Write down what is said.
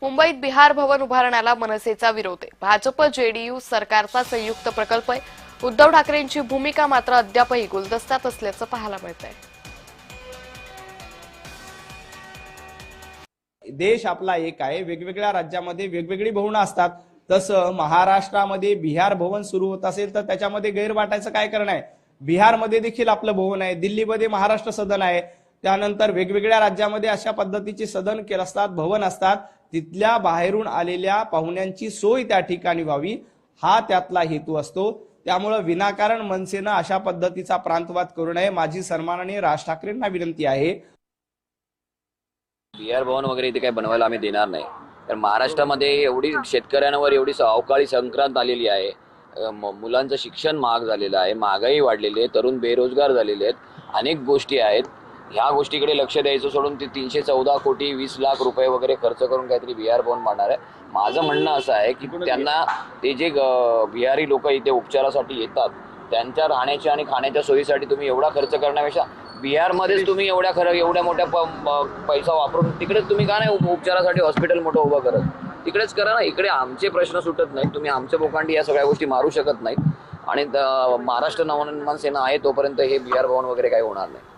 मुंबईत बिहार भवन उभारण्याला मनसेचा विरोध आहे। भाजप जेडीयू सरकारचा संयुक्त प्रकल्प आहे। उद्धव ठाकरेंची भूमिका मात्र अद्यापही गुलदस्त्यात असल्याचं पाहायला मिळतंय। देश आपला एक आहे, वेगवेगळ्या राज्यामध्ये वेगवेगळी भवनं असतात। तसं महाराष्ट्रामध्ये बिहार भवन सुरू होत असेल तर त्याच्यामध्ये गैर वाटायचं काय कारण आहे? बिहारमध्ये देखील आपलं भवन आहे, दिल्लीमध्ये महाराष्ट्र सदन आहे, त्यानंतर वेगवेगळ्या राज्यामध्ये अशा पद्धतीचे सदन केले असतात, भवन असतात। तिथल्या बाहेरून आलेल्या पाहुण्यांची सोय त्या ठिकाणी व्हावी हा त्यातला हेतू असतो। त्यामुळे विनाकारण मनसेनं अशा पद्धतीचा प्रांतवाद करू नये। माझी सन्माननीय राज ठाकरेंना विनंती आहे, बिहार भवन वगैरे इथे काही बनवायला आम्ही देणार नाही। कारण महाराष्ट्रामध्ये एवढी शेतकऱ्यांवर एवढी अवकाळी संक्रांत आलेली आहे, मुलांचं शिक्षण महाग झालेलं आहे, महागाई वाढलेली आहे, तरुण बेरोजगार झालेले आहेत, अनेक गोष्टी आहेत। ह्या गोष्टीकडे लक्ष द्यायचं सोडून ते 314 कोटी 20 लाख रुपये वगैरे खर्च करून काहीतरी बिहार भवन बांधणार आहे। माझं म्हणणं असं आहे की त्यांना ते जे बिहारी लोक इथे उपचारासाठी येतात त्यांच्या राहण्याच्या आणि खाण्याच्या सोयीसाठी तुम्ही एवढा खर्च करण्यापेक्षा बिहारमध्येच तुम्ही एवढ्या मोठ्या पैसा वापरून तिकडेच तुम्ही का नाही उपचारासाठी हॉस्पिटल मोठं उभं करत? तिकडेच करा ना। इकडे आमचे प्रश्न सुटत नाहीत, तुम्ही आमच्या बोकांडी या सगळ्या गोष्टी मारू शकत नाहीत। आणि महाराष्ट्र नवनिर्माण सेना आहे तोपर्यंत हे बिहार भवन वगैरे काही होणार नाही।